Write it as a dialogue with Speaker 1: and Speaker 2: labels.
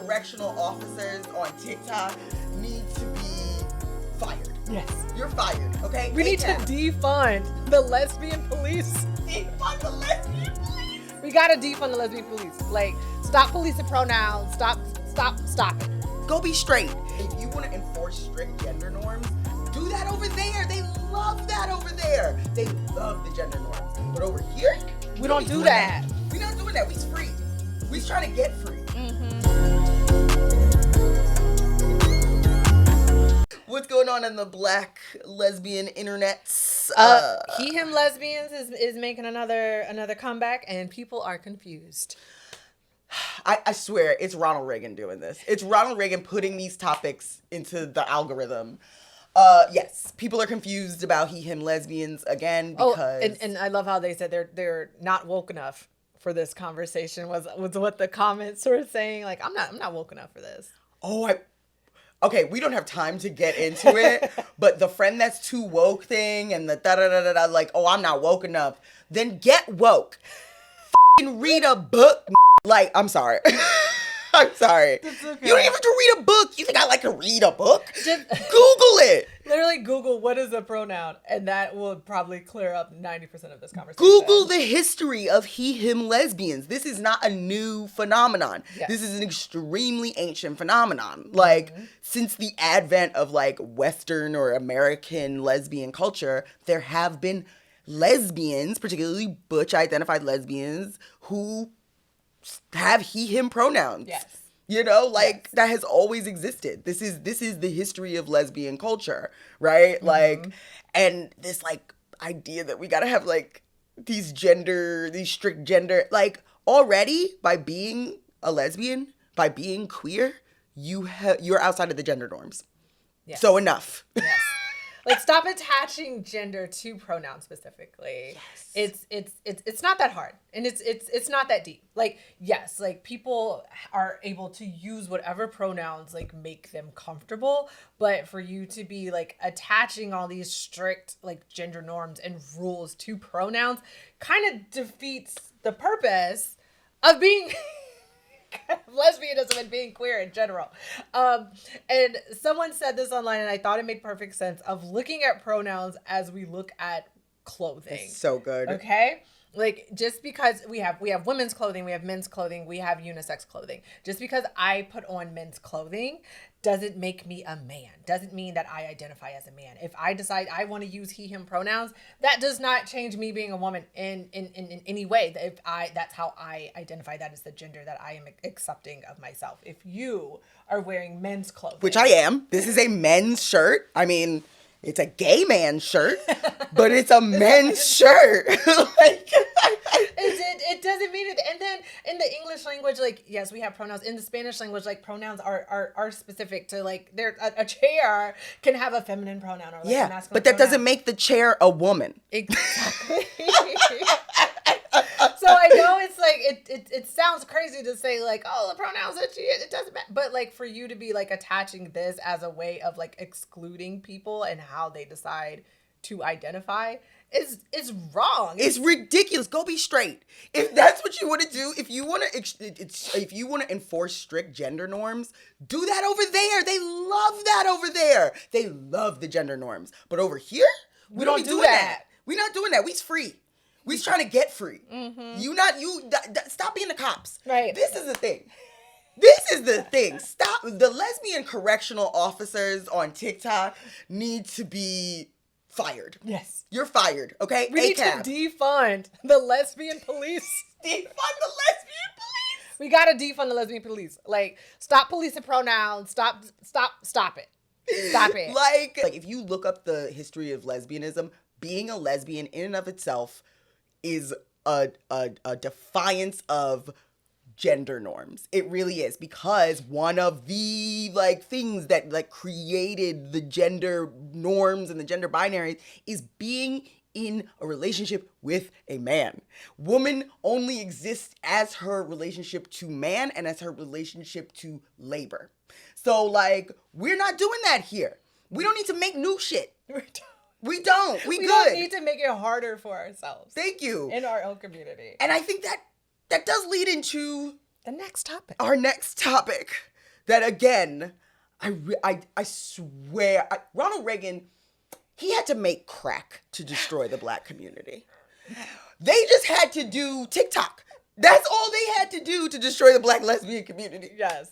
Speaker 1: correctional officers on TikTok need to be fired.
Speaker 2: Yes.
Speaker 1: You're fired, okay?
Speaker 2: We need to defund the lesbian police.
Speaker 1: Defund the lesbian police.
Speaker 2: We gotta defund the lesbian police. Like, stop policing pronouns. Stop it.
Speaker 1: Go be straight. If you want to enforce strict gender norms, do that over there. They love that over there. They love the gender norms. But over here,
Speaker 2: we don't do that.
Speaker 1: We're not doing that. We's free. We's trying to get free. What's going on in the black lesbian internets?
Speaker 2: He, him lesbians is making another comeback, and people are confused.
Speaker 1: I swear, it's Ronald Reagan doing this. It's Ronald Reagan putting these topics into the algorithm. Yes, people are confused about he, him lesbians again because...
Speaker 2: and I love how they said they're not woke enough for this conversation was what the comments were saying. Like, I'm not woke enough for this.
Speaker 1: Okay, we don't have time to get into it, but the friend that's too woke thing and the da-da-da-da-da, like, oh, I'm not woke enough. Then get woke. F***ing read a book. Like, I'm sorry. I'm sorry.
Speaker 2: It's okay.
Speaker 1: You don't even have to read a book. You think I like to read a book?
Speaker 2: Just
Speaker 1: Google it.
Speaker 2: Literally Google what is a pronoun, and that will probably clear up 90% of this conversation.
Speaker 1: Google the history of he, him lesbians. This is not a new phenomenon.
Speaker 2: Yes.
Speaker 1: This is an extremely ancient phenomenon. Like, since the advent of, like, Western or American lesbian culture, there have been lesbians, particularly Butch-identified lesbians, who have he, him pronouns.
Speaker 2: Yes.
Speaker 1: You know, like,
Speaker 2: Yes.
Speaker 1: that has always existed. This is the history of lesbian culture, right? Like, and this, like, idea that we gotta have, like, these strict gender, like, already by being a lesbian, by being queer, you're outside of the gender norms.
Speaker 2: Yes.
Speaker 1: So enough.
Speaker 2: Yes. Like, stop attaching gender to pronouns specifically. Yes. It's not that hard, and it's not that deep. Like, yes, like, people are able to use whatever pronouns like make them comfortable, but for you to be like attaching all these strict like gender norms and rules to pronouns kind of defeats the purpose of being lesbianism and being queer in general. And someone said this online, and I thought it made perfect sense, of looking at pronouns as we look at clothing.
Speaker 1: It's so good.
Speaker 2: Okay? Like, just because we have women's clothing, we have men's clothing, we have unisex clothing. Just because I put on men's clothing doesn't make me a man. Doesn't mean that I identify as a man. If I decide I want to use he, him pronouns, that does not change me being a woman in any way. That's how I identify. That is the gender that I am accepting of myself. If you are wearing men's clothing,
Speaker 1: Which I am. This is a men's shirt. I mean, it's a gay man's shirt, but it's a men's shirt. Like,
Speaker 2: it doesn't mean it. And then in the English language, like, yes, we have pronouns. In the Spanish language, like, pronouns are specific to, like, a chair can have a feminine pronoun or like a masculine
Speaker 1: but that
Speaker 2: pronoun.
Speaker 1: doesn't make the chair a woman.
Speaker 2: Exactly. So I know it's like it sounds crazy to say, like, oh, the pronouns that it doesn't matter, but like for you to be like attaching this as a way of like excluding people and how they decide to identify is wrong.
Speaker 1: It's ridiculous. Go be straight. If that's what you want to do, if you want to enforce strict gender norms, do that over there. They love that over there. They love the gender norms. But over here, we don't do that. We're not doing that. We's free. We's trying to get free. Stop being the cops.
Speaker 2: Right.
Speaker 1: This is the thing. This is the thing. Stop. The lesbian correctional officers on TikTok need to be fired.
Speaker 2: Yes.
Speaker 1: You're fired, okay?
Speaker 2: We need to defund the lesbian police.
Speaker 1: Defund the lesbian police.
Speaker 2: We gotta defund the lesbian police. Like, stop policing pronouns. Stop it. Stop it.
Speaker 1: Like if you look up the history of lesbianism, being a lesbian in and of itself is a defiance of gender norms. It really is, because one of the like things that like created the gender norms and the gender binaries is being in a relationship with a man. Woman only exists as her relationship to man and as her relationship to labor. So like, we're not doing that here. We don't need to make new shit. We don't. We good.
Speaker 2: Don't need to make it harder for ourselves.
Speaker 1: Thank you.
Speaker 2: In our own community.
Speaker 1: And I think that does lead into
Speaker 2: the next topic.
Speaker 1: Our next topic. that again, I swear, Ronald Reagan, he had to make crack to destroy the black community. They just had to do TikTok. That's all they had to do to destroy the black lesbian community.
Speaker 2: Yes.